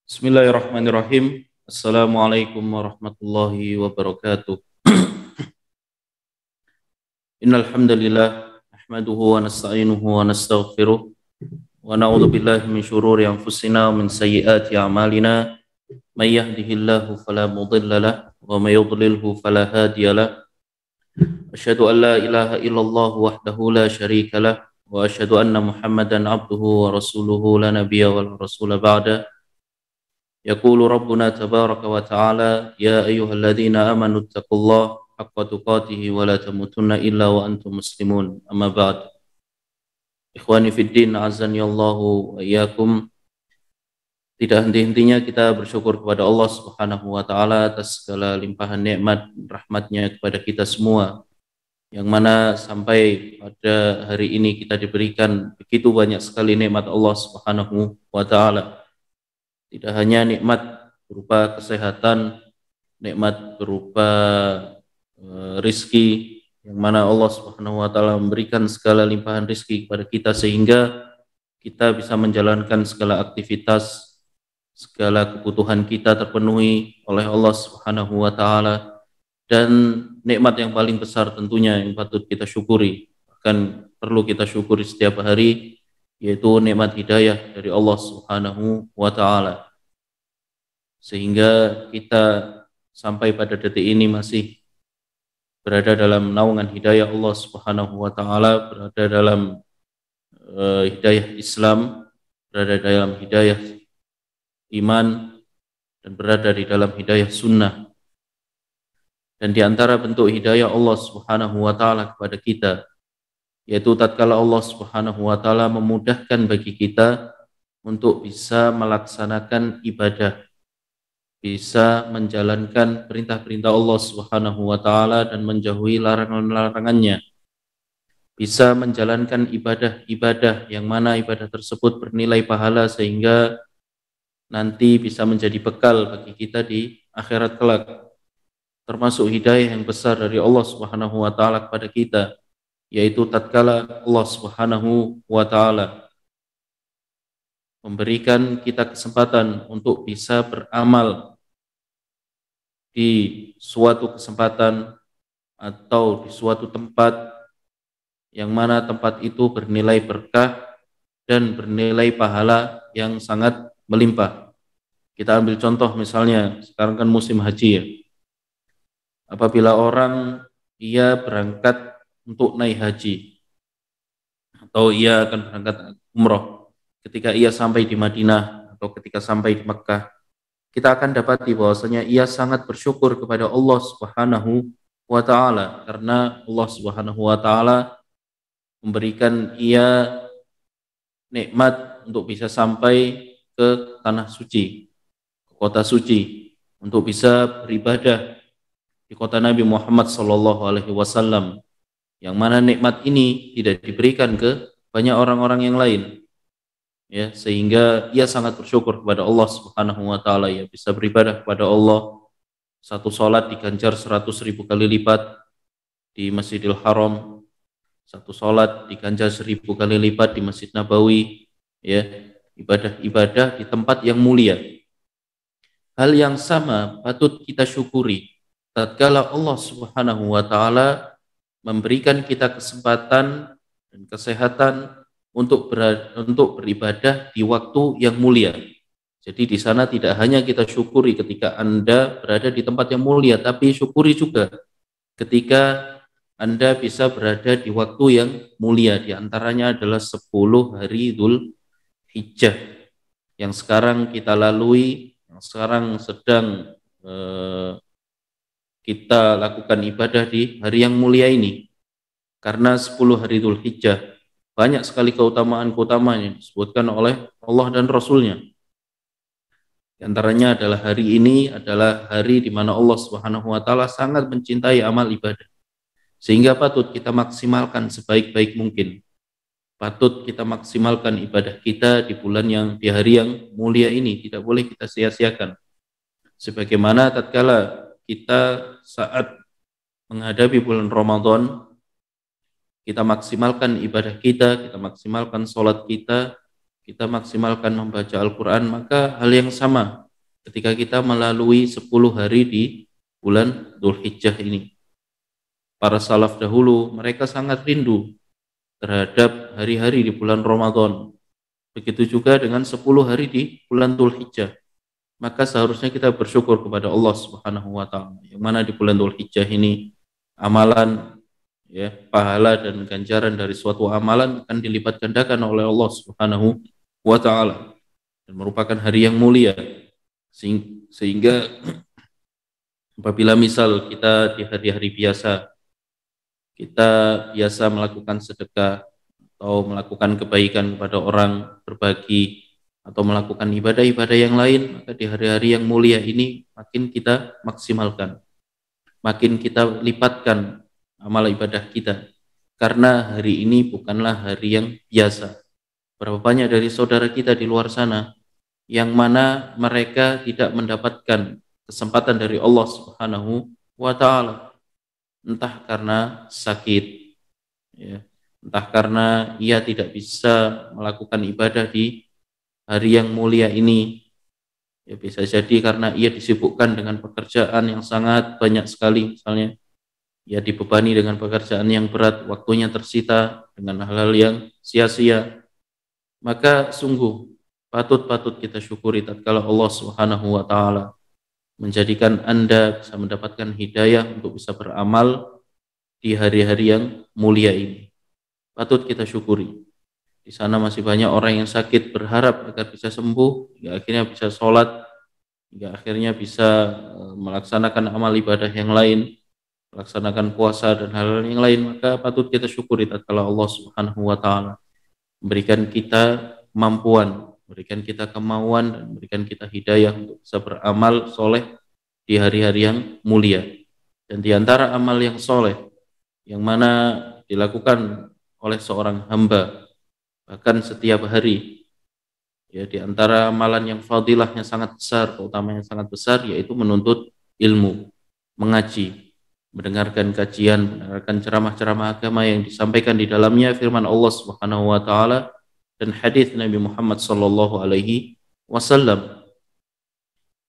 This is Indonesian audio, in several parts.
Bismillahirrahmanirrahim. Assalamualaikum warahmatullahi wabarakatuh. Innal hamdalillah nahmaduhu wa nasta'inuhu wa nastaghfiruh wa na'udzu billahi min shururi anfusina wa min sayyiati a'malina. May yahdihillahu fala mudilla lahu wa may yudlilhu fala hadiya lahu. Asyhadu an la ilaha illallah wahdahu la syarika lahu wa asyhadu anna Muhammadan abduhu wa rasuluhu la nabiyya wal rasula ba'da. يقول ربنا تبارك وتعالى يا أيها الذين آمنوا اتقوا الله حق تقاته ولا تموتن إلا وأنتم مسلمون أما بعد إخواني في الدين أعزني الله وإياكم. Tidak henti-hentinya kita bersyukur kepada Allah Subhanahu wa taala atas segala limpahan nikmat rahmatnya kepada kita semua, yang mana sampai pada hari ini kita diberikan begitu banyak sekali nikmat Allah Subhanahu wa taala. Tidak hanya nikmat berupa kesehatan, nikmat berupa rizki, yang mana Allah Subhanahu wa taala memberikan segala limpahan rizki kepada kita sehingga kita bisa menjalankan segala aktivitas, segala kebutuhan kita terpenuhi oleh Allah Subhanahu wa taala. Dan nikmat yang paling besar tentunya yang patut kita syukuri, bahkan perlu kita syukuri setiap hari, yaitu nikmat hidayah dari Allah Subhanahu wa taala. Sehingga kita sampai pada detik ini masih berada dalam naungan hidayah Allah Subhanahu wa taala, berada dalam hidayah Islam, berada dalam hidayah iman, dan berada di dalam hidayah sunnah. Dan di antara bentuk hidayah Allah Subhanahu wa taala kepada kita, yaitu tatkala Allah Subhanahu wa taala memudahkan bagi kita untuk bisa melaksanakan ibadah, bisa menjalankan perintah-perintah Allah Subhanahu wa taala dan menjauhi larangan-larangannya, bisa menjalankan ibadah-ibadah yang mana ibadah tersebut bernilai pahala sehingga nanti bisa menjadi bekal bagi kita di akhirat kelak. Termasuk hidayah yang besar dari Allah Subhanahu wa taala kepada kita, yaitu tatkala Allah Subhanahu wa taala memberikan kita kesempatan untuk bisa beramal di suatu kesempatan atau di suatu tempat yang mana tempat itu bernilai berkah dan bernilai pahala yang sangat melimpah. Kita ambil contoh misalnya sekarang kan musim haji ya. Apabila orang ia berangkat untuk naik haji atau ia akan berangkat umroh, ketika ia sampai di Madinah atau ketika sampai di Mekkah, kita akan dapati bahwasanya ia sangat bersyukur kepada Allah Subhanahu wa taala karena Allah Subhanahu wa taala memberikan ia nikmat untuk bisa sampai ke tanah suci, ke kota suci, untuk bisa beribadah di kota Nabi Muhammad SAW, yang mana nikmat ini tidak diberikan ke banyak orang-orang yang lain, ya, sehingga ia sangat bersyukur kepada Allah Subhanahu wa taala, ya, bisa beribadah kepada Allah. Satu salat diganjar 100.000 kali lipat di Masjidil Haram, satu salat diganjar 1.000 kali lipat di Masjid Nabawi, ya, ibadah-ibadah di tempat yang mulia. Hal yang sama patut kita syukuri tatkala Allah Subhanahu wa taala memberikan kita kesempatan dan kesehatan untuk beribadah di waktu yang mulia. Jadi di sana tidak hanya kita syukuri ketika Anda berada di tempat yang mulia, tapi syukuri juga ketika Anda bisa berada di waktu yang mulia. Di antaranya adalah 10 hari Dzul Hijjah yang sekarang kita lalui, yang sekarang sedang kita lakukan ibadah di hari yang mulia ini. Karena 10 hari Dzul Hijjah banyak sekali keutamaan-keutamaan yang disebutkan oleh Allah dan Rasulnya. Di antaranya adalah hari ini adalah hari di mana Allah Subhanahu wa taala sangat mencintai amal ibadah, sehingga patut kita maksimalkan sebaik-baik mungkin. Patut kita maksimalkan ibadah kita di hari yang mulia ini, tidak boleh kita sia-siakan. Sebagaimana tatkala kita saat menghadapi bulan Ramadan, kita maksimalkan ibadah kita maksimalkan sholat kita kita maksimalkan membaca Al-Quran, maka hal yang sama ketika kita melalui 10 hari di bulan Dzulhijjah ini. Para salaf dahulu mereka sangat rindu terhadap hari-hari di bulan Ramadan. Begitu juga dengan 10 hari di bulan Dzulhijjah. Maka seharusnya kita bersyukur kepada Allah Subhanahu wa taala. Yang mana di bulan Dzulhijjah ini amalan, ya, pahala dan ganjaran dari suatu amalan akan dilipat gandakan oleh Allah Subhanahu wa taala dan merupakan hari yang mulia. Sehingga apabila misal kita di hari-hari biasa kita biasa melakukan sedekah atau melakukan kebaikan kepada orang, berbagi atau melakukan ibadah-ibadah yang lain, maka di hari-hari yang mulia ini makin kita maksimalkan, makin kita lipatkan amal ibadah kita, karena hari ini bukanlah hari yang biasa. Berapa banyak dari saudara kita di luar sana yang mana mereka tidak mendapatkan kesempatan dari Allah Subhanahu wa taala, entah karena sakit, ya, entah karena ia tidak bisa melakukan ibadah di hari yang mulia ini, ya bisa jadi karena ia disibukkan dengan pekerjaan yang sangat banyak sekali, misalnya ia dibebani dengan pekerjaan yang berat, waktunya tersita dengan hal-hal yang sia-sia. Maka sungguh patut kita syukuri tatkala Allah Subhanahu wa taala menjadikan Anda bisa mendapatkan hidayah untuk bisa beramal di hari-hari yang mulia ini. Patut kita syukuri. Di sana masih banyak orang yang sakit berharap agar bisa sembuh, hingga akhirnya bisa sholat, hingga akhirnya bisa melaksanakan amal ibadah yang lain, melaksanakan puasa dan hal-hal yang lain. Maka patut kita syukuri tatkala Allah Subhanahu wa taala memberikan kita kemampuan, memberikan kita kemauan, dan memberikan kita hidayah untuk bisa beramal soleh di hari-hari yang mulia. Dan di antara amal yang soleh yang mana dilakukan oleh seorang hamba bahkan setiap hari, ya, di antara amalan yang fadilahnya sangat besar, keutamaannya sangat besar, yaitu menuntut ilmu, mengaji, mendengarkan kajian, mendengarkan ceramah-ceramah agama yang disampaikan di dalamnya firman Allah Subhanahu wa taala dan hadis Nabi Muhammad sallallahu alaihi wasallam.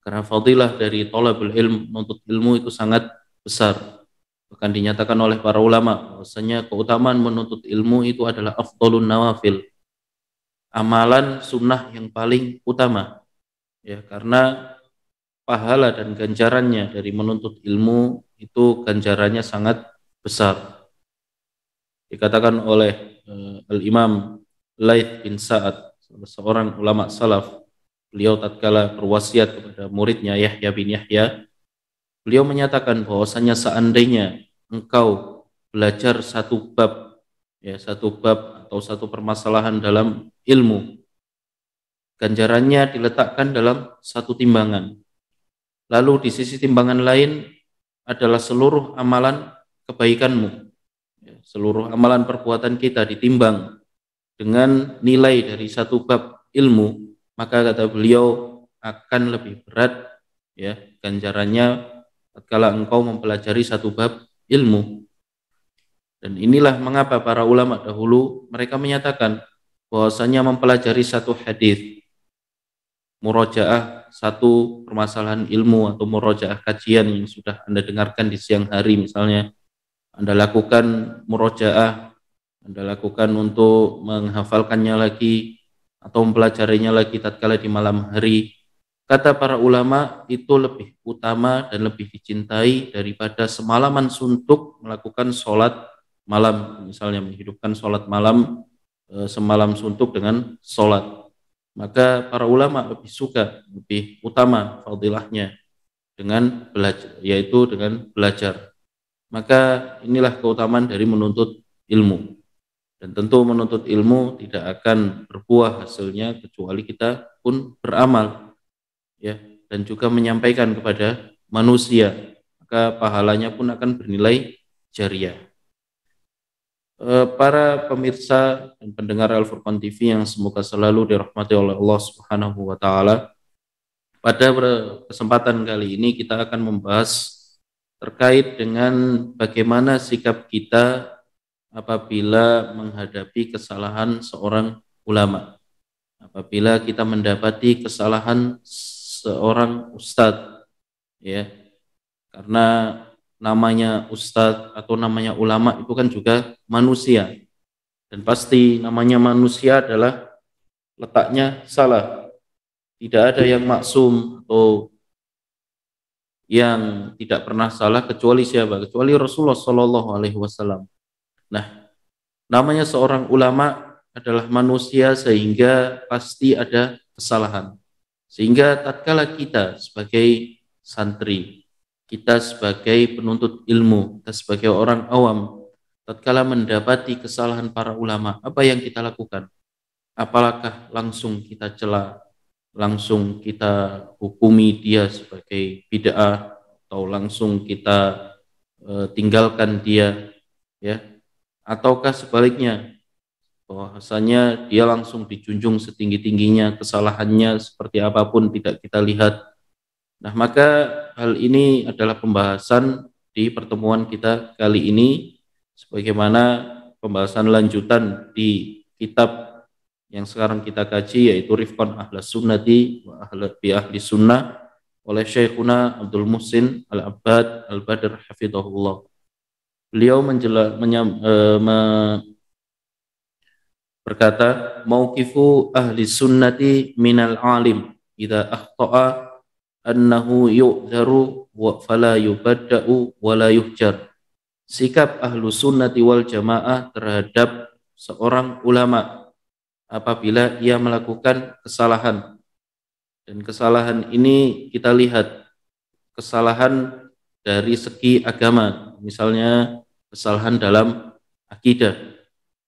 Karena fadilah dari thalabul ilm, menuntut ilmu itu sangat besar. Bahkan dinyatakan oleh para ulama bahwasanya keutamaan menuntut ilmu itu adalah afdhalun nawafil, amalan sunnah yang paling utama, ya, karena pahala dan ganjarannya dari menuntut ilmu itu ganjarannya sangat besar. Dikatakan oleh Al-Imam Laits bin Sa'ad, seorang ulama salaf, beliau tatkala berwasiat kepada muridnya Yahya bin Yahya, beliau menyatakan bahwasanya seandainya engkau belajar satu bab, ya, satu bab atau satu permasalahan dalam ilmu, ganjarannya diletakkan dalam satu timbangan. Lalu di sisi timbangan lain adalah seluruh amalan kebaikanmu. Ya, seluruh amalan perbuatan kita ditimbang dengan nilai dari satu bab ilmu, maka kata beliau akan lebih berat, ya, ganjarannya tatkala engkau mempelajari satu bab ilmu. Dan inilah mengapa para ulama dahulu mereka menyatakan bahwasanya mempelajari satu hadis, murojaah satu permasalahan ilmu atau murojaah kajian yang sudah Anda dengarkan di siang hari, misalnya Anda lakukan murojaah, Anda lakukan untuk menghafalkannya lagi atau mempelajarinya lagi tatkala di malam hari, kata para ulama itu lebih utama dan lebih dicintai daripada semalaman suntuk melakukan sholat malam, misalnya menghidupkan sholat malam semalam suntuk dengan sholat. Maka para ulama lebih suka, lebih utama fadilahnya dengan belajar, yaitu dengan belajar. Maka inilah keutamaan dari menuntut ilmu. Dan tentu menuntut ilmu tidak akan berbuah hasilnya kecuali kita pun beramal, ya, dan juga menyampaikan kepada manusia, maka pahalanya pun akan bernilai jariah. Para pemirsa dan pendengar Al-Furqan TV yang semoga selalu dirahmati oleh Allah Subhanahu wa taala, pada kesempatan kali ini kita akan membahas terkait dengan bagaimana sikap kita apabila menghadapi kesalahan seorang ulama. apabila kita mendapati kesalahan seorang ustadz, ya, karena namanya ustadz atau namanya ulama itu kan juga manusia, dan pasti namanya manusia adalah letaknya salah. Tidak ada yang maksum atau yang tidak pernah salah kecuali siapa? Kecuali Rasulullah Shallallahu Alaihi Wasallam. Nah, namanya seorang ulama adalah manusia sehingga pasti ada kesalahan. Sehingga tatkala kita sebagai santri, kita sebagai penuntut ilmu, kita sebagai orang awam, tatkala mendapati kesalahan para ulama, apa yang kita lakukan? Apakah langsung kita cela, langsung kita hukumi dia sebagai bid'ah, atau langsung kita tinggalkan dia, ya? Ataukah sebaliknya, bahwasanya dia langsung dijunjung setinggi-tingginya, kesalahannya seperti apapun tidak kita lihat. Nah, maka hal ini adalah pembahasan di pertemuan kita kali ini, sebagaimana pembahasan lanjutan di kitab yang sekarang kita kaji, yaitu Rifqan Ahlas Sunnati wa Ahli Sunnah oleh Syekhuna Abdul Muhsin Al-Abbad Al-Badr Hafidhahullah. Beliau berkata, mauqifu ahli sunnati minal alim idza akhta'a annahu yu'dharu wa fala yubadda'u wa la yuhjar. Sikap ahlu sunnati wal jamaah terhadap seorang ulama apabila ia melakukan kesalahan. Dan kesalahan ini kita lihat kesalahan dari segi agama, misalnya kesalahan dalam akidah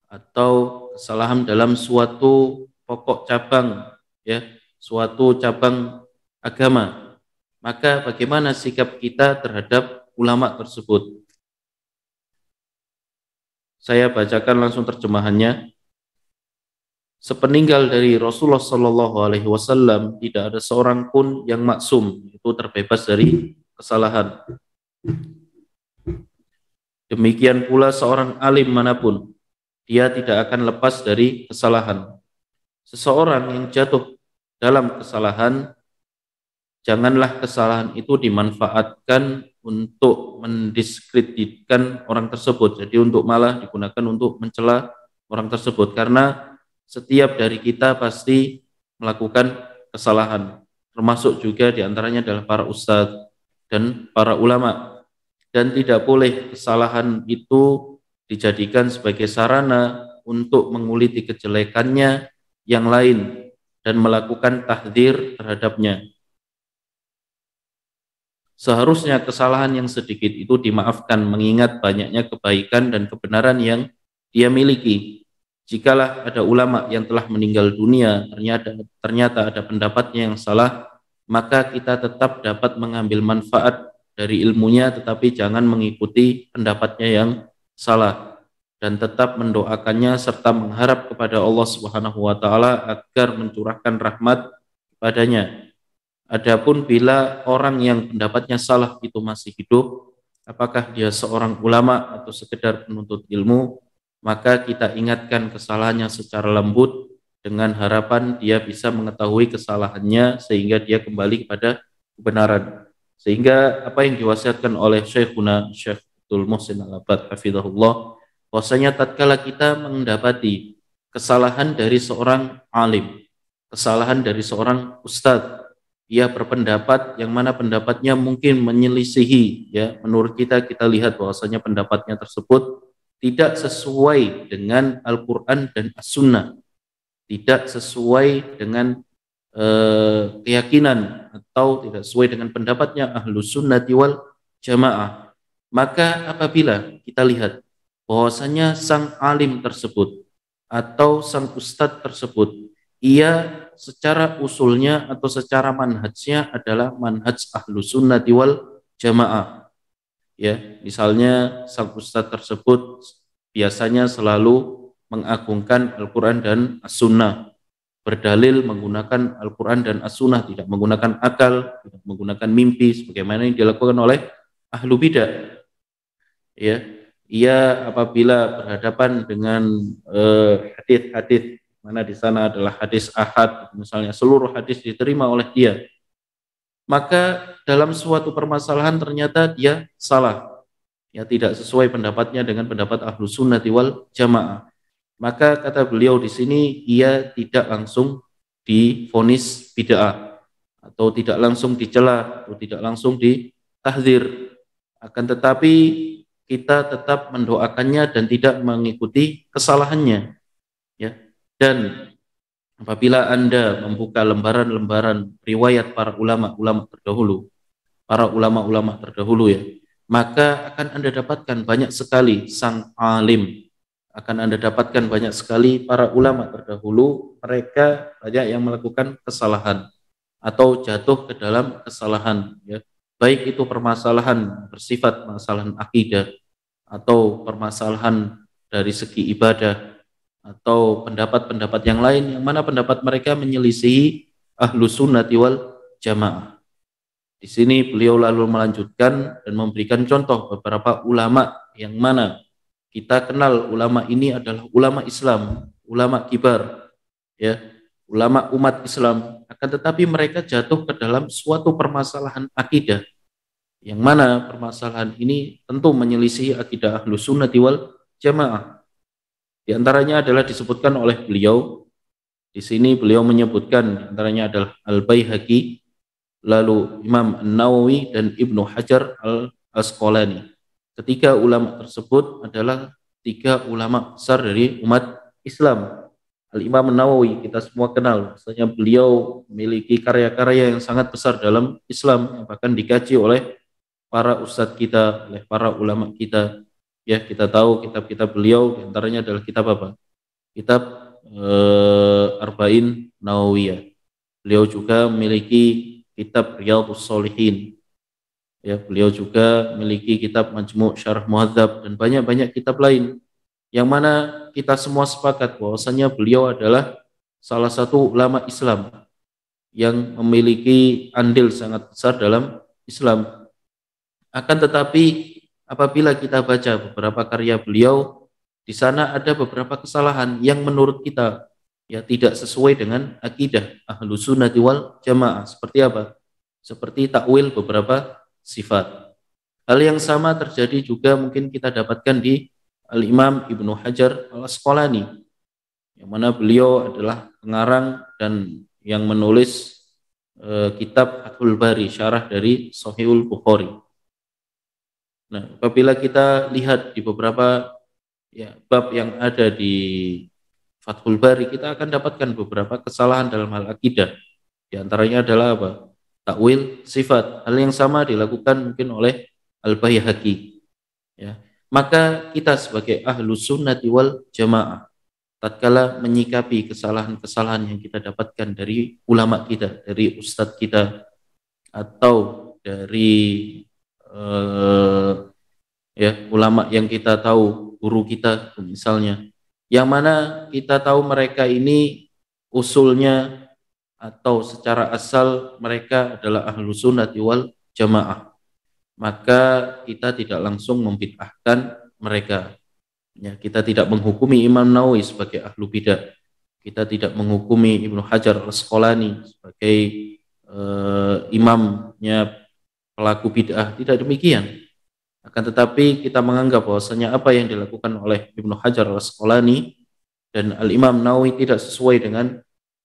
atau kesalahan dalam suatu pokok cabang, ya, suatu cabang agama. Maka bagaimana sikap kita terhadap ulama tersebut? Saya bacakan langsung terjemahannya. Sepeninggal dari Rasulullah Shallallahu Alaihi Wasallam tidak ada seorang pun yang maksum, itu terbebas dari kesalahan. Demikian pula seorang alim manapun, dia tidak akan lepas dari kesalahan. Seseorang yang jatuh dalam kesalahan, janganlah kesalahan itu dimanfaatkan untuk mendiskreditkan orang tersebut. Jadi untuk malah digunakan untuk mencela orang tersebut, karena setiap dari kita pasti melakukan kesalahan, termasuk juga diantaranya adalah para ustadz dan para ulama. Dan tidak boleh kesalahan itu dijadikan sebagai sarana untuk menguliti kejelekannya yang lain dan melakukan tahdzir terhadapnya. Seharusnya kesalahan yang sedikit itu dimaafkan mengingat banyaknya kebaikan dan kebenaran yang dia miliki. Jikalah ada ulama yang telah meninggal dunia, ternyata ada pendapatnya yang salah, maka kita tetap dapat mengambil manfaat dari ilmunya, tetapi jangan mengikuti pendapatnya yang salah, dan tetap mendoakannya serta mengharap kepada Allah Subhanahu wa taala agar mencurahkan rahmat kepadanya. Adapun bila orang yang pendapatnya salah itu masih hidup, apakah dia seorang ulama atau sekedar penuntut ilmu, maka kita ingatkan kesalahannya secara lembut dengan harapan dia bisa mengetahui kesalahannya sehingga dia kembali kepada kebenaran. Sehingga apa yang diwasiatkan oleh Syekhuna Syekh Abdul Muhsin Al-Abbad hafizahullah, bahwasanya tatkala kita mendapati kesalahan dari seorang alim, kesalahan dari seorang ustadz, ia berpendapat yang mana pendapatnya mungkin menyelisihi, ya, menurut kita lihat bahwasanya pendapatnya tersebut tidak sesuai dengan Al-Quran dan As-Sunnah, tidak sesuai dengan keyakinan atau tidak sesuai dengan pendapatnya Ahlus Sunnati wal Jamaah. Maka apabila kita lihat bahwasanya sang alim tersebut atau sang ustadz tersebut, ia secara usulnya atau secara manhajnya adalah manhaj Ahlus Sunnati wal Jamaah, ya, misalnya sang ustadz tersebut biasanya selalu mengagungkan Al-Quran dan As-Sunnah, berdalil menggunakan Al-Quran dan As-Sunnah, tidak menggunakan akal, tidak menggunakan mimpi sebagaimana yang dilakukan oleh ahlu bidah, ya. Ia apabila berhadapan dengan hadis-hadis mana di sana adalah hadis ahad, misalnya seluruh hadis diterima oleh dia, maka dalam suatu permasalahan ternyata dia salah, ya tidak sesuai pendapatnya dengan pendapat ahlu sunnati wal jamaah, maka kata beliau di sini ia tidak langsung divonis bid'ah atau tidak langsung dicela atau tidak langsung ditahdzir, akan tetapi kita tetap mendoakannya dan tidak mengikuti kesalahannya, ya. Dan apabila Anda membuka lembaran-lembaran riwayat para ulama-ulama terdahulu ya, maka akan Anda dapatkan banyak sekali sang alim, akan Anda dapatkan banyak sekali para ulama terdahulu, mereka banyak yang melakukan kesalahan atau jatuh ke dalam kesalahan, ya. Baik itu permasalahan bersifat masalah akidah atau permasalahan dari segi ibadah atau pendapat-pendapat yang lain yang mana pendapat mereka menyelisihi ahlu sunnati wal jamaah. Di sini beliau lalu melanjutkan dan memberikan contoh beberapa ulama yang mana kita kenal ulama ini adalah ulama Islam, ulama kibar, ya, ulama umat Islam. Akan tetapi mereka jatuh ke dalam suatu permasalahan akidah, yang mana permasalahan ini tentu menyelisih akidah ahlu sunnati wal jamaah. Di antaranya adalah disebutkan oleh beliau, di sini beliau menyebutkan di antaranya adalah Al-Baihaqi, lalu Imam An-Nawawi dan Ibnu Hajar Al-Asqalani. Ketiga ulama tersebut adalah tiga ulama besar dari umat Islam. Al-Imam An-Nawawi kita semua kenal, bahwasanya beliau memiliki karya-karya yang sangat besar dalam Islam yang bahkan dikaji oleh para ustadz kita, oleh para ulama kita. Ya, kita tahu kitab-kitab beliau diantaranya adalah kitab apa? Kitab Arba'in Nawawiyah. Beliau juga memiliki kitab Riyadhus Shalihin. Ya, beliau juga memiliki kitab Majmu' Syarah Muhadzab dan banyak-banyak kitab lain yang mana kita semua sepakat bahwasanya beliau adalah salah satu ulama Islam yang memiliki andil sangat besar dalam Islam. Akan tetapi apabila kita baca beberapa karya beliau, di sana ada beberapa kesalahan yang menurut kita ya tidak sesuai dengan akidah ahlu sunnati wal jamaah. Seperti apa? Seperti takwil beberapa sifat. Hal yang sama terjadi juga mungkin kita dapatkan di Al-Imam Ibnu Hajar Al-Asqalani, yang mana beliau adalah pengarang dan yang menulis kitab Fathul Bari, syarah dari Sahihul Bukhari. Nah, apabila kita lihat di beberapa ya, bab yang ada di Fathul Bari, kita akan dapatkan beberapa kesalahan dalam hal akidah. Di antaranya adalah apa? Takwil sifat. Hal yang sama dilakukan mungkin oleh Al-Baihaqi. Ya. Maka kita sebagai ahlu sunnati wal jamaah, tatkala menyikapi kesalahan-kesalahan yang kita dapatkan dari ulama kita, dari ustadz kita, atau dari ya ulama yang kita tahu, guru kita misalnya, yang mana kita tahu mereka ini usulnya atau secara asal mereka adalah ahlu sunnati wal jamaah, maka kita tidak langsung membid'ahkan mereka. Ya, kita tidak menghukumi Imam Nawawi sebagai ahlu bidah, kita tidak menghukumi Ibnu Hajar Al-Asqalani sebagai imamnya pelaku bid'ah, tidak demikian. Akan tetapi kita menganggap bahwasanya apa yang dilakukan oleh Ibnu Hajar Al-Asqalani dan Al-Imam Nawawi tidak sesuai dengan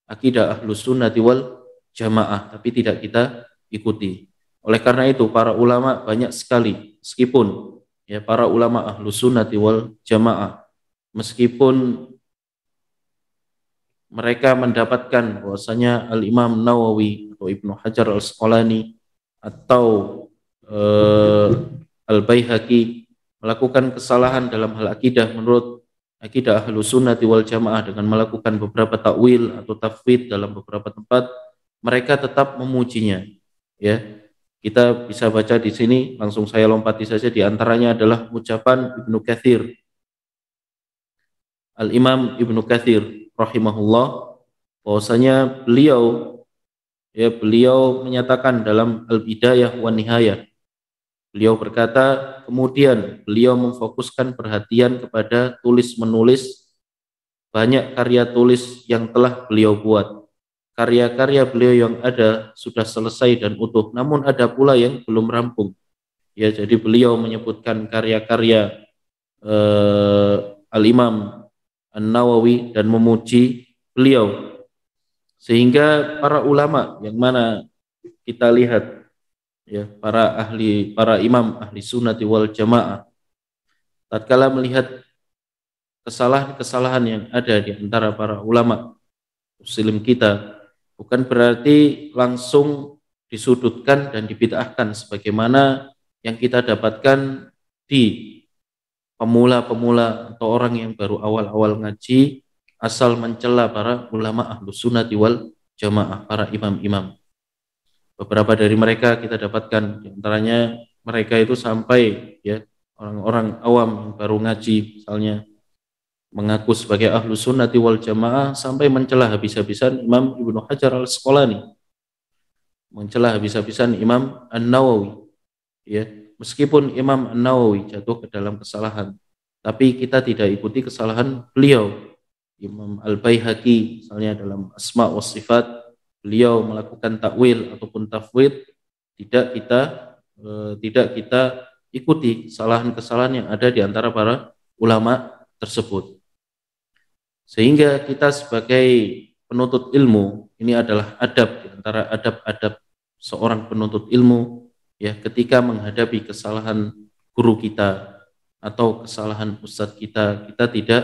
akidah ahlu sunnati wal jamaah, tapi tidak kita ikuti. Oleh karena itu para ulama banyak sekali, meskipun ya para ulama ahlu sunnati wal jamaah, meskipun mereka mendapatkan bahwasanya Al-Imam Nawawi atau Ibnu Hajar Al-Asqalani atau Al-Baihaqi melakukan kesalahan dalam hal akidah menurut akidah ahlu sunnati wal jamaah dengan melakukan beberapa takwil atau tafwid dalam beberapa tempat, mereka tetap memujinya. Ya, kita bisa baca di sini, langsung saya lompati saja, di antaranya adalah ucapan Ibnu Katsir, Al-Imam Ibnu Katsir rahimahullah, bahwasanya beliau menyatakan dalam Al-Bidayah wa Nihayah, beliau berkata, kemudian beliau memfokuskan perhatian kepada tulis-menulis banyak karya tulis yang telah beliau buat. Karya-karya beliau yang ada sudah selesai dan utuh, namun ada pula yang belum rampung. Ya, jadi beliau menyebutkan karya-karya Al-Imam An-Nawawi dan memuji beliau. Sehingga para ulama yang mana kita lihat, ya, para imam ahli sunnati wal jamaah, tatkala melihat kesalahan-kesalahan yang ada di antara para ulama muslim kita, bukan berarti langsung disudutkan dan dibid'ahkan sebagaimana yang kita dapatkan di pemula-pemula atau orang yang baru awal-awal ngaji, asal mencela para ulama ahlus sunnati wal jamaah, para imam-imam. Beberapa dari mereka kita dapatkan, di antaranya mereka itu sampai, ya, orang-orang awam yang baru ngaji misalnya mengaku sebagai ahlus sunnati wal jamaah sampai mencela habis-habisan Imam Ibnu Hajar al-Asqalani, mencela habis-habisan Imam An-Nawawi, ya. Meskipun Imam An-Nawawi jatuh ke dalam kesalahan, tapi kita tidak ikuti kesalahan beliau. Imam Al-Baihaqi misalnya dalam Asma wa Sifat, beliau melakukan takwil ataupun tafwid, tidak kita ikuti kesalahan-kesalahan yang ada di antara para ulama tersebut. Sehingga kita sebagai penuntut ilmu, ini adalah adab di antara adab-adab seorang penuntut ilmu, ya, ketika menghadapi kesalahan guru kita atau kesalahan ustadz kita, kita tidak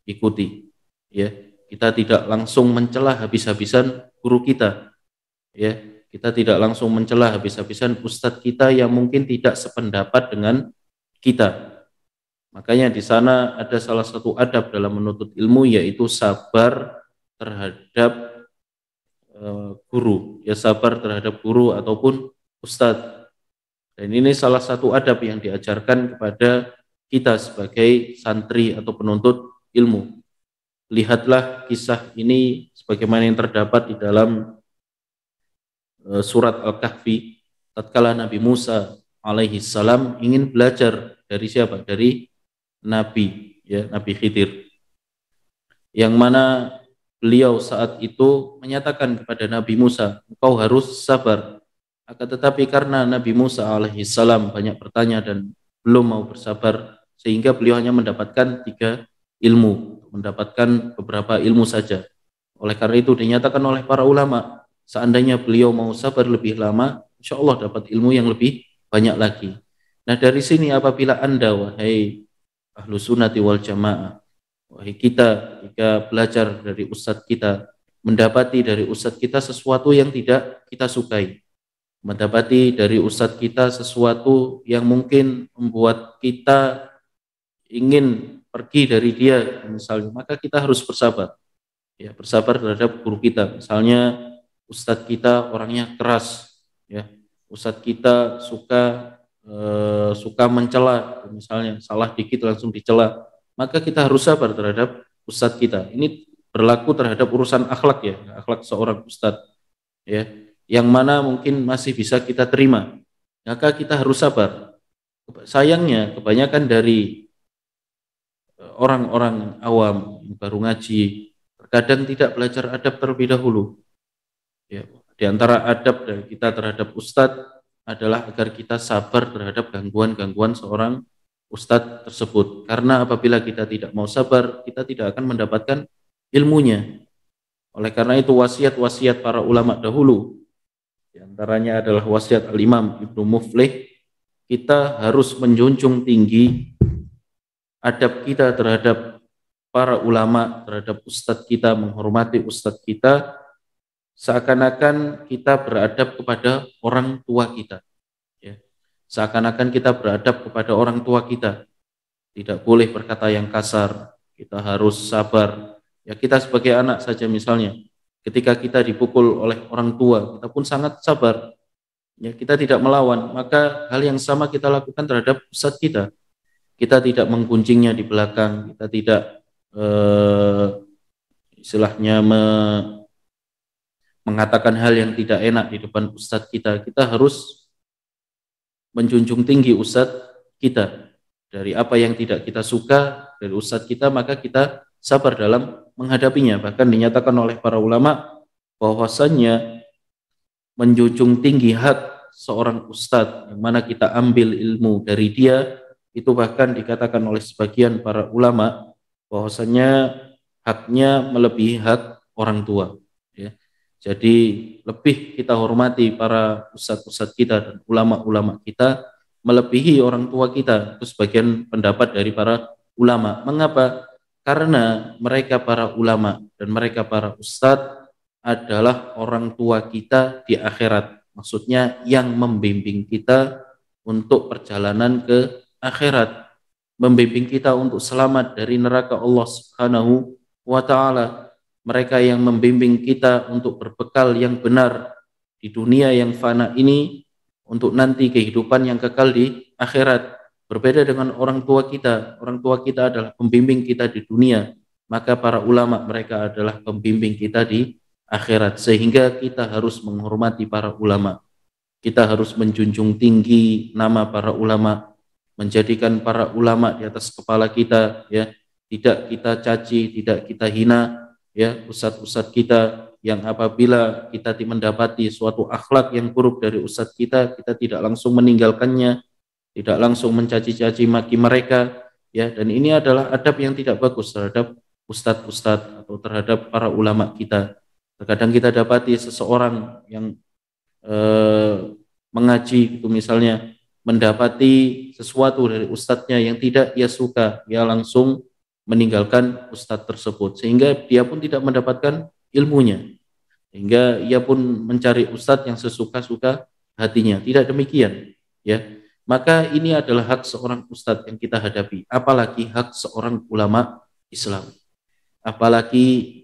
ikuti, ya. Kita tidak langsung mencela habis-habisan guru kita, ya. Kita tidak langsung mencela habis-habisan ustadz kita yang mungkin tidak sependapat dengan kita. Makanya di sana ada salah satu adab dalam menuntut ilmu, yaitu sabar terhadap guru, ya, sabar terhadap guru ataupun ustadz. Dan ini salah satu adab yang diajarkan kepada kita sebagai santri atau penuntut ilmu. Lihatlah kisah ini sebagaimana yang terdapat di dalam surat Al-Kahfi, tatkala Nabi Musa alaihi salam ingin belajar dari siapa? Dari Nabi, ya, Nabi Khidir, yang mana beliau saat itu menyatakan kepada Nabi Musa, engkau harus sabar. Akan tetapi karena Nabi Musa alaihi salam banyak bertanya dan belum mau bersabar, sehingga beliau hanya mendapatkan 3 ilmu, mendapatkan beberapa ilmu saja. Oleh karena itu dinyatakan oleh para ulama, seandainya beliau mau sabar lebih lama, insya Allah dapat ilmu yang lebih banyak lagi. Nah, dari sini apabila Anda, wahai ahlu sunnati wal jamaah, wahai kita, jika belajar dari ustadz kita, mendapati dari ustadz kita sesuatu yang tidak kita sukai, mendapati dari ustadz kita sesuatu yang mungkin membuat kita ingin pergi dari dia misalnya, maka kita harus bersabar, ya, bersabar terhadap guru kita. Misalnya ustadz kita orangnya keras, ya, ustadz kita suka mencela, misalnya salah dikit langsung dicela, maka kita harus sabar terhadap ustadz kita. Ini berlaku terhadap urusan akhlak, ya, akhlak seorang ustadz, ya, yang mana mungkin masih bisa kita terima, maka kita harus sabar. Sayangnya kebanyakan dari orang-orang awam yang baru ngaji terkadang tidak belajar adab terlebih dahulu, ya. Di antara adab dari kita terhadap ustadz adalah agar kita sabar terhadap gangguan-gangguan seorang ustadz tersebut. Karena apabila kita tidak mau sabar, kita tidak akan mendapatkan ilmunya. Oleh karena itu wasiat-wasiat para ulama dahulu, di antaranya adalah wasiat Al-Imam Ibnu Muflih, kita harus menjunjung tinggi adab kita terhadap para ulama, terhadap ustadz kita, menghormati ustadz kita, seakan-akan kita beradab kepada orang tua kita, ya. Seakan-akan kita beradab kepada orang tua kita, tidak boleh berkata yang kasar, kita harus sabar, ya. Kita sebagai anak saja misalnya, ketika kita dipukul oleh orang tua, kita pun sangat sabar, ya, kita tidak melawan. Maka hal yang sama kita lakukan terhadap ustadz kita. Kita tidak menggunjingnya di belakang, kita tidak istilahnya mengatakan hal yang tidak enak di depan ustadz kita. Kita harus menjunjung tinggi ustadz kita. Dari apa yang tidak kita suka dari ustadz kita, maka kita sabar dalam menghadapinya. Bahkan dinyatakan oleh para ulama bahwasannya menjunjung tinggi hak seorang ustadz yang mana kita ambil ilmu dari dia, itu bahkan dikatakan oleh sebagian para ulama bahwasanya haknya melebihi hak orang tua, ya. Jadi lebih kita hormati para ustadz-ustadz kita dan ulama-ulama kita melebihi orang tua kita. Itu sebagian pendapat dari para ulama. Mengapa? Karena mereka para ulama dan mereka para ustadz adalah orang tua kita di akhirat. Maksudnya yang membimbing kita untuk perjalanan ke akhirat, membimbing kita untuk selamat dari neraka Allah Subhanahu wa taala. Mereka yang membimbing kita untuk berbekal yang benar di dunia yang fana ini untuk nanti kehidupan yang kekal di akhirat. Berbeda dengan orang tua kita. Orang tua kita adalah pembimbing kita di dunia, maka para ulama mereka adalah pembimbing kita di akhirat. Sehingga kita harus menghormati para ulama. Kita harus menjunjung tinggi nama para ulama, menjadikan para ulama di atas kepala kita, ya. Tidak kita caci, tidak kita hina, ya, ustadz-ustadz kita yang apabila kita mendapati suatu akhlak yang buruk dari ustadz kita tidak langsung meninggalkannya, tidak langsung mencaci-caci maki mereka, ya. Dan ini adalah adab yang tidak bagus terhadap ustadz-ustadz atau terhadap para ulama kita. Terkadang kita dapati seseorang yang mengaji itu misalnya mendapati sesuatu dari ustadznya yang tidak ia suka, ia langsung meninggalkan ustadz tersebut, sehingga dia pun tidak mendapatkan ilmunya, sehingga ia pun mencari ustadz yang sesuka-suka hatinya. Tidak demikian, ya. Maka ini adalah hak seorang ustadz yang kita hadapi, apalagi hak seorang ulama Islam, apalagi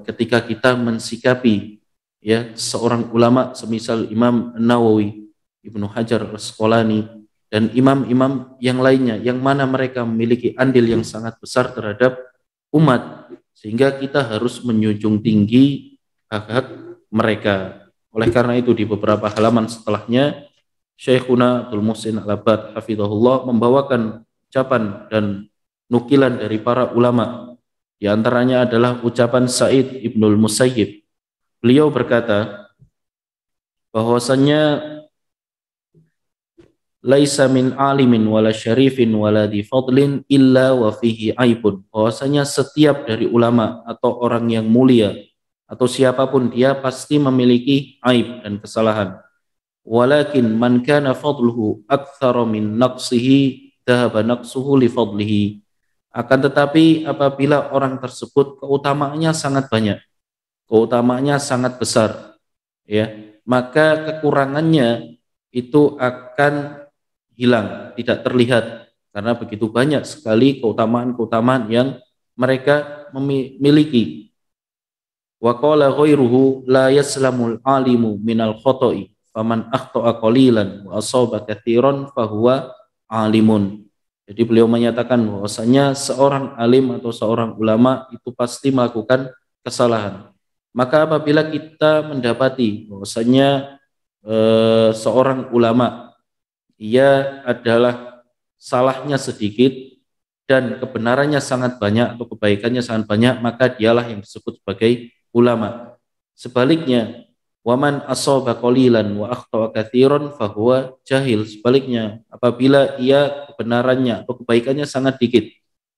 ketika kita mensikapi, ya, seorang ulama semisal Imam Nawawi, Ibnu Hajar Al-Asqalani, dan imam-imam yang lainnya yang mana mereka memiliki andil yang sangat besar terhadap umat, sehingga kita harus menjunjung tinggi hak-hak mereka. Oleh karena itu di beberapa halaman setelahnya Syekhuna Abdul Muhsin Al-Abbad hafizahullah membawakan ucapan dan nukilan dari para ulama. Di antaranya adalah ucapan Sa'id Ibnul Musayyib. Beliau berkata bahwasannya laisa min alimin wala syarifin wala di fadlin illa wa fihi aibun. Bahwasanya setiap dari ulama atau orang yang mulia atau siapapun dia pasti memiliki aib dan kesalahan. Walakin man kana fadluhu aktsara min naqsihi dhahaba naqsuhu li fadlihi. Akan tetapi apabila orang tersebut keutamaannya sangat banyak, keutamaannya sangat besar, ya, maka kekurangannya itu akan hilang, tidak terlihat, karena begitu banyak sekali keutamaan-keutamaan yang mereka memiliki. Wa qala ghairuhu la yaslamul alimu minal khoto'i faman akhta'a qalilan wa asaba katsiran fahuwa alimun. Jadi beliau menyatakan bahwasanya seorang alim atau seorang ulama itu pasti melakukan kesalahan. Maka apabila kita mendapati bahwasanya seorang ulama ia adalah salahnya sedikit dan kebenarannya sangat banyak atau kebaikannya sangat banyak, maka dialah yang disebut sebagai ulama. Sebaliknya, waman asaba qalilan wa akhta'a katsiran fahuwa jahil. Sebaliknya, apabila ia kebenarannya atau kebaikannya sangat dikit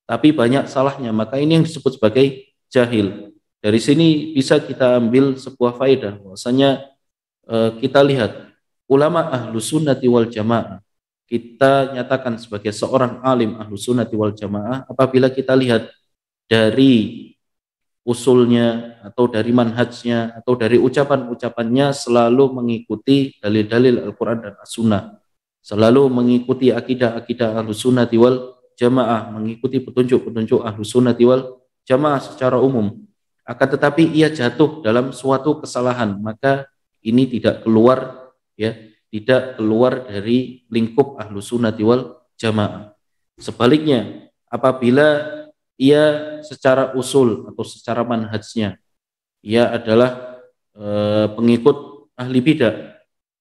tapi banyak salahnya, maka ini yang disebut sebagai jahil. Dari sini bisa kita ambil sebuah faedah bahwasanya kita lihat ulama ahlu sunnati wal jamaah, kita nyatakan sebagai seorang alim ahlu sunnati wal jamaah apabila kita lihat dari usulnya atau dari manhajnya atau dari ucapan-ucapannya selalu mengikuti dalil-dalil Al-Quran dan As-Sunnah, selalu mengikuti akidah-akidah ahlu sunnati wal jamaah, mengikuti petunjuk-petunjuk ahlu sunnati wal jamaah secara umum. Akan tetapi ia jatuh dalam suatu kesalahan, maka ini tidak keluar, ya, tidak keluar dari lingkup ahlu sunnati wal jamaah. Sebaliknya, apabila ia secara usul atau secara manhajnya ia adalah pengikut ahli bidah,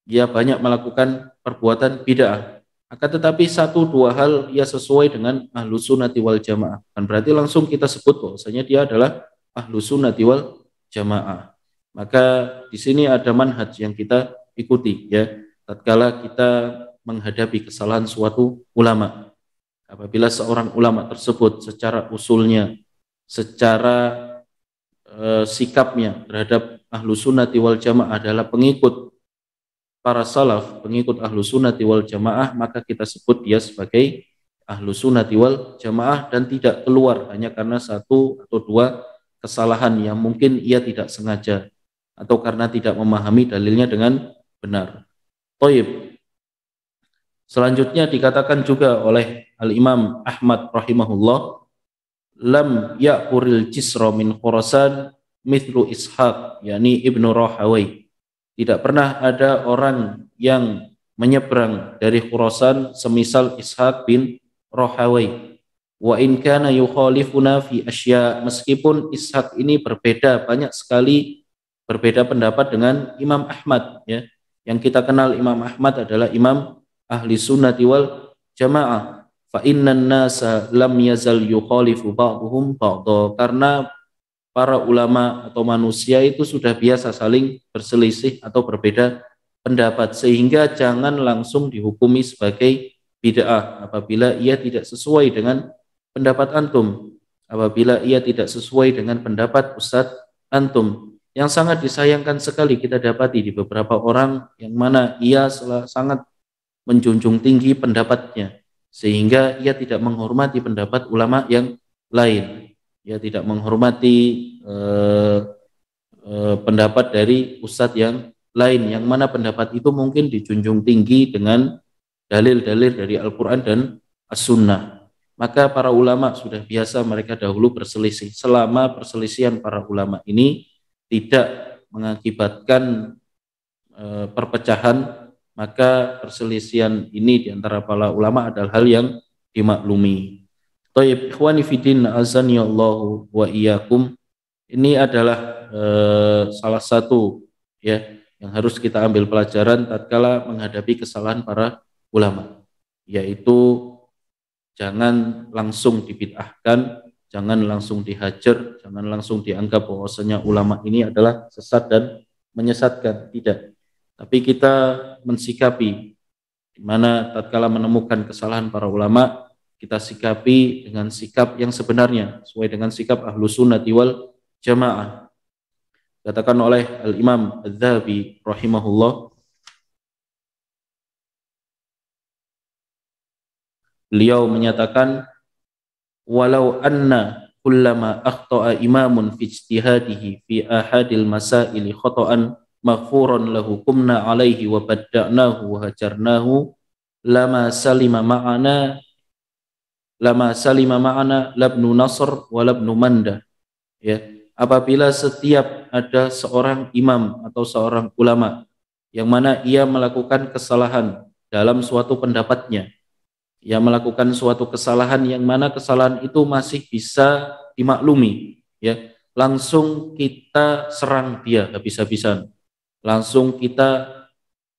ia banyak melakukan perbuatan bid'ah, Akan tetapi satu dua hal ia sesuai dengan ahlu sunnati wal jamaah. Kan berarti langsung kita sebut bahwasanya dia adalah ahlu sunnati wal jamaah. Maka di sini ada manhaj yang kita ikuti ya. Tatkala kita menghadapi kesalahan suatu ulama. Apabila seorang ulama tersebut secara usulnya, secara sikapnya terhadap ahlu sunnati wal jamaah adalah pengikut para salaf, pengikut ahlu sunnati wal jamaah, maka kita sebut dia sebagai ahlu sunnati wal jamaah dan tidak keluar hanya karena satu atau dua kesalahan yang mungkin ia tidak sengaja atau karena tidak memahami dalilnya dengan benar. Thayyib. Selanjutnya dikatakan juga oleh Al-Imam Ahmad rahimahullah, lam ya'kuril jisra min Khurasan mithlu Ishaq, yakni Ibnu Rahawai. Tidak pernah ada orang yang menyeberang dari Khurasan semisal Ishaq bin Rahawai. Wa in kana yukhalifuna fi asya, meskipun Ishaq ini berbeda banyak sekali, berbeda pendapat dengan Imam Ahmad ya. Yang kita kenal Imam Ahmad adalah imam ahli sunnati wal jamaah. Fa innan nasa lam yazal yukhalifu ba'duhum ba'dha, karena para ulama atau manusia itu sudah biasa saling berselisih atau berbeda pendapat, sehingga jangan langsung dihukumi sebagai bid'ah apabila ia tidak sesuai dengan pendapat antum, apabila ia tidak sesuai dengan pendapat Ustadz antum. Yang sangat disayangkan sekali kita dapati di beberapa orang yang mana ia sangat menjunjung tinggi pendapatnya, sehingga ia tidak menghormati pendapat ulama yang lain. Ia tidak menghormati pendapat dari ustadz yang lain, yang mana pendapat itu mungkin dijunjung tinggi dengan dalil-dalil dari Al-Quran dan As-Sunnah. Maka para ulama sudah biasa mereka dahulu berselisih. Selama perselisihan para ulama ini tidak mengakibatkan perpecahan, maka perselisihan ini diantara para ulama adalah hal yang dimaklumi. Tayyib ikhwani fiddin azani Allah wa iyyakum. Ini adalah salah satu ya yang harus kita ambil pelajaran tatkala menghadapi kesalahan para ulama, yaitu jangan langsung dibid'ahkan, jangan langsung dihajar, jangan langsung dianggap bahwasanya ulama ini adalah sesat dan menyesatkan, tidak. Tapi kita mensikapi di mana tatkala menemukan kesalahan para ulama, kita sikapi dengan sikap yang sebenarnya sesuai dengan sikap ahlu sunnati wal jamaah. Katakan oleh Al-Imam Adz-Dzahabi rahimahullah, beliau menyatakan, walau anna kullama akhta'a imamun fi ijtihadihi fi ahadil masaili khata'an maghfuran lahu kumna alaihi wa badda'nahu wa hajarnahu lama salima ma'ana labnu Nasr wa labnu Manda. Ya, apabila setiap ada seorang imam atau seorang ulama yang mana ia melakukan kesalahan dalam suatu pendapatnya, ia melakukan suatu kesalahan yang mana kesalahan itu masih bisa dimaklumi, ya, langsung kita serang dia habis-habisan, langsung kita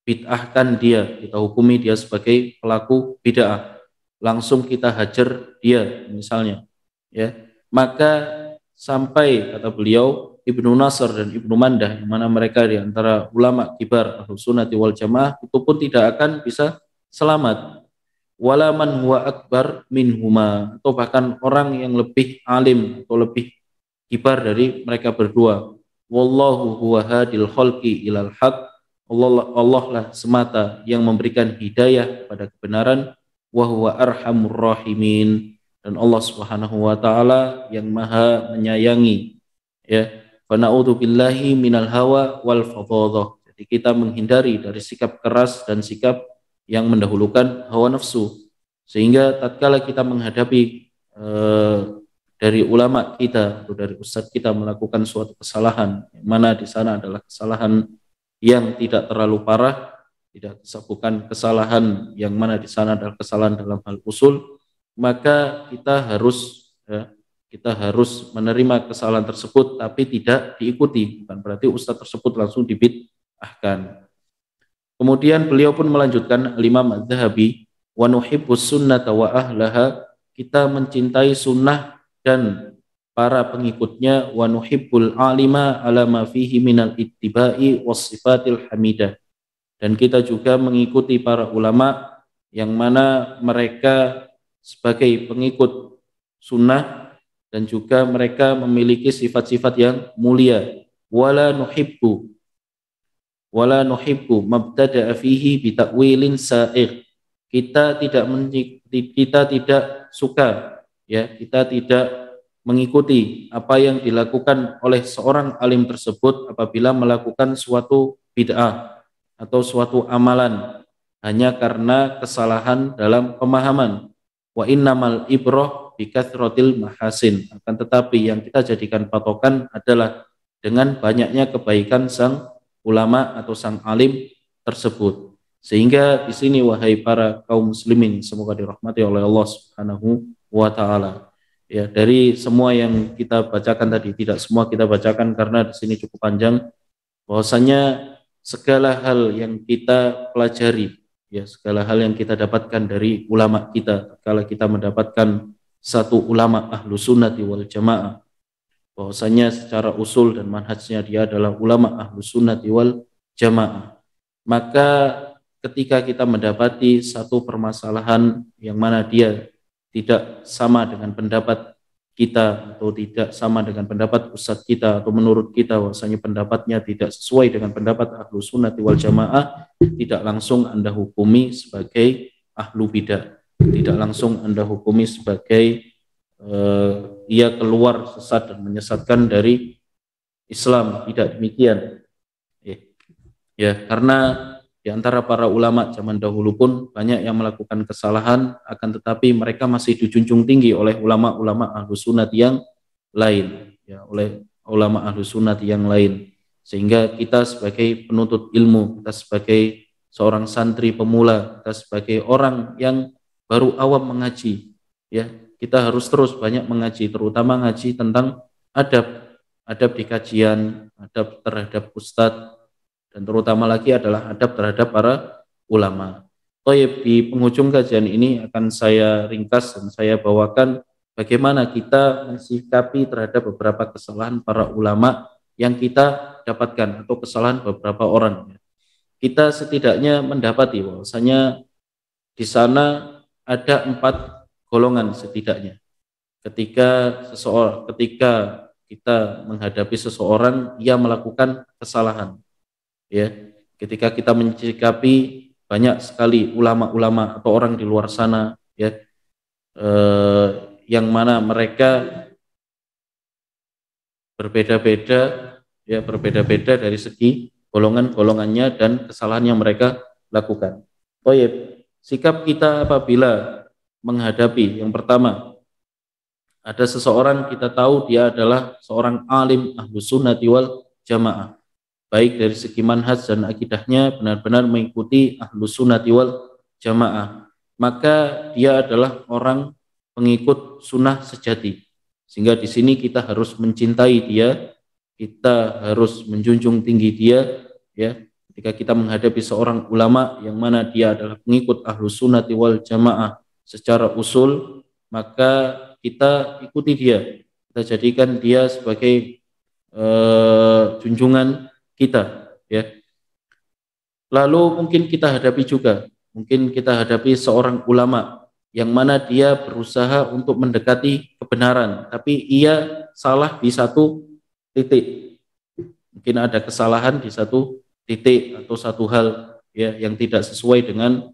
bid'ahkan dia, kita hukumi dia sebagai pelaku bid'ah, langsung kita hajar dia misalnya, ya, maka sampai kata beliau Ibnu Nasr dan Ibnu Mandah, yang mana mereka di antara ulama kibar Ahlus Sunnati wal Jamaah, itu pun tidak akan bisa selamat. Wala man huwa akbar minhuma, atau bahkan orang yang lebih alim atau lebih kibar dari mereka berdua. Wallahu huwa hadil khalqi ilal haq, Allah lah semata yang memberikan hidayah pada kebenaran. Wa huwa arhamur rahimin, dan Allah Subhanahu wa taala yang maha menyayangi, ya. Fa na'udzu billahi minal hawa wal fadhadah. Jadi kita menghindari dari sikap keras dan sikap yang mendahulukan hawa nafsu, sehingga tatkala kita menghadapi dari ulama kita atau dari ustadz kita melakukan suatu kesalahan, yang mana di sana adalah kesalahan yang tidak terlalu parah, tidak bukan kesalahan yang mana di sana adalah kesalahan dalam hal usul, maka kita harus menerima kesalahan tersebut tapi tidak diikuti, bukan berarti ustadz tersebut langsung dibid'ahkan. Kemudian beliau pun melanjutkan, Imam Adz-Dzahabi, wa nuhibbus sunnata wa ahlaha, kita mencintai sunnah dan para pengikutnya, wa nuhibbul alima ala ma fihi minal ittiba'i was sifatil hamidah, dan kita juga mengikuti para ulama yang mana mereka sebagai pengikut sunnah dan juga mereka memiliki sifat-sifat yang mulia. Wala nuhibbu mabtada'a fihi bitakwilin sa'ir, kita tidak suka, ya, kita tidak mengikuti apa yang dilakukan oleh seorang alim tersebut apabila melakukan suatu bid'ah atau suatu amalan hanya karena kesalahan dalam pemahaman. Wa innamal ibrah bikathratil mahasin, akan tetapi yang kita jadikan patokan adalah dengan banyaknya kebaikan sang ulama atau sang alim tersebut. Sehingga di sini wahai para kaum muslimin, semoga dirahmati oleh Allah Subhanahu wa taala. Ya, dari semua yang kita bacakan tadi, tidak semua kita bacakan karena di sini cukup panjang, bahwasanya segala hal yang kita pelajari, ya, segala hal yang kita dapatkan dari ulama kita, kalau kita mendapatkan satu ulama ahlu sunnati wal jamaah, bahwasanya secara usul dan manhajnya dia adalah ulama ahlu sunnati wal jamaah, maka ketika kita mendapati satu permasalahan yang mana dia tidak sama dengan pendapat kita atau tidak sama dengan pendapat ustadz kita atau menurut kita bahwasanya pendapatnya tidak sesuai dengan pendapat ahlu sunnati wal jamaah, tidak langsung Anda hukumi sebagai ahlu bidah, tidak langsung Anda hukumi sebagai ia keluar sesat dan menyesatkan dari Islam, tidak demikian. Ya, karena di antara para ulama zaman dahulu pun banyak yang melakukan kesalahan, akan tetapi mereka masih dijunjung tinggi oleh ulama-ulama ahlu sunnah yang lain, ya, oleh ulama ahlu sunnah yang lain. Sehingga kita sebagai penuntut ilmu, kita sebagai seorang santri pemula, kita sebagai orang yang baru awam mengaji, ya, kita harus terus banyak mengaji, terutama ngaji tentang adab di kajian, adab terhadap ustadz, dan terutama lagi adalah adab terhadap para ulama. Di penghujung kajian ini akan saya ringkas dan saya bawakan bagaimana kita mensikapi terhadap beberapa kesalahan para ulama yang kita dapatkan atau kesalahan beberapa orang. Kita setidaknya mendapati bahwasanya di sana ada 4 golongan setidaknya. Ketika kita menghadapi seseorang yang melakukan kesalahan, ya, ketika kita mencikapi banyak sekali ulama-ulama atau orang di luar sana, ya, yang mana mereka berbeda-beda, ya, berbeda-beda dari segi golongan-golongannya dan kesalahan yang mereka lakukan. Sikap kita apabila menghadapi, yang pertama, ada seseorang kita tahu dia adalah seorang alim ahlu sunnati wal jamaah, baik dari segi manhaj dan akidahnya benar-benar mengikuti ahlu sunnati wal jamaah, maka dia adalah orang pengikut sunnah sejati. Sehingga di sini kita harus mencintai dia, kita harus menjunjung tinggi dia, ya. Ketika kita menghadapi seorang ulama yang mana dia adalah pengikut ahlu sunnati wal jamaah secara usul, maka kita ikuti dia, kita jadikan dia sebagai junjungan kita, ya. Lalu mungkin kita hadapi seorang ulama yang mana dia berusaha untuk mendekati kebenaran, tapi ia salah di satu titik. Mungkin ada kesalahan di satu titik atau satu hal, ya, yang tidak sesuai dengan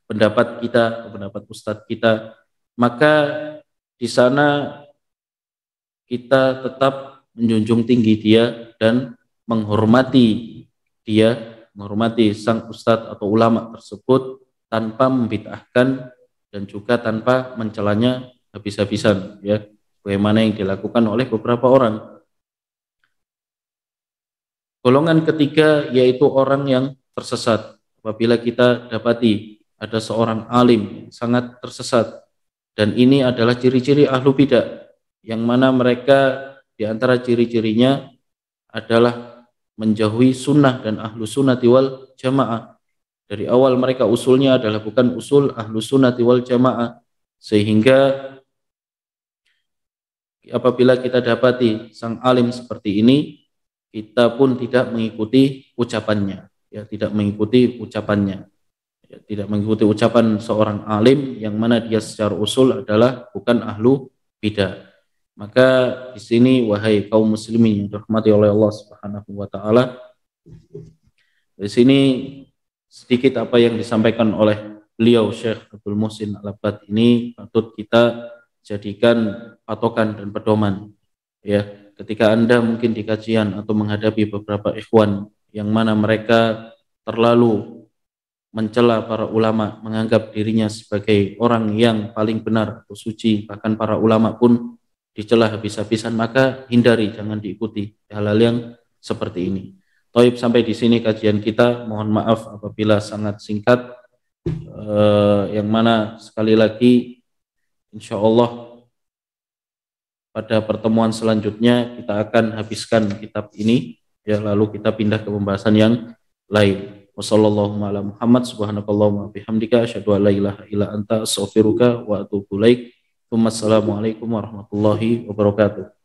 pendapat kita atau pendapat ustadz kita, maka di sana kita tetap menjunjung tinggi dia dan menghormati dia, menghormati sang ustadz atau ulama tersebut tanpa membid'ahkan dan juga tanpa mencelanya habis-habisan, ya, bagaimana yang dilakukan oleh beberapa orang. Golongan ketiga yaitu orang yang tersesat. Apabila kita dapati ada seorang alim yang sangat tersesat, dan ini adalah ciri-ciri ahlu bidah, yang mana mereka di antara ciri-cirinya adalah menjauhi sunnah dan ahlu sunnati wal jamaah, Dari awal mereka usulnya adalah bukan usul ahlu sunnati wal jamaah, sehingga apabila kita dapati sang alim seperti ini, kita pun tidak mengikuti ucapannya, ya, tidak mengikuti ucapannya, ya, tidak mengikuti ucapan seorang alim yang mana dia secara usul adalah bukan ahlu bidah. Maka di sini wahai kaum muslimin yang dirahmati oleh Allah Subhanahu wa taala, di sini sedikit apa yang disampaikan oleh beliau Syekh Abdul Muhsin Al-Abbad ini patut kita jadikan patokan dan pedoman, ya, ketika Anda mungkin di kajian atau menghadapi beberapa ikhwan yang mana mereka terlalu mencela para ulama, menganggap dirinya sebagai orang yang paling benar atau suci, bahkan para ulama pun dicela habis-habisan, maka hindari, jangan diikuti hal-hal yang seperti ini. Taib, sampai di sini kajian kita. Mohon maaf apabila sangat singkat, yang mana sekali lagi insya Allah pada pertemuan selanjutnya kita akan habiskan kitab ini, ya, lalu kita pindah ke pembahasan yang lain. Wassallallahu ala Muhammad subhanakallahumma bihamdika asyhadu an la ilaha illa anta astaghfiruka wa atubu ilaik. Wassalamualaikum warahmatullahi wabarakatuh.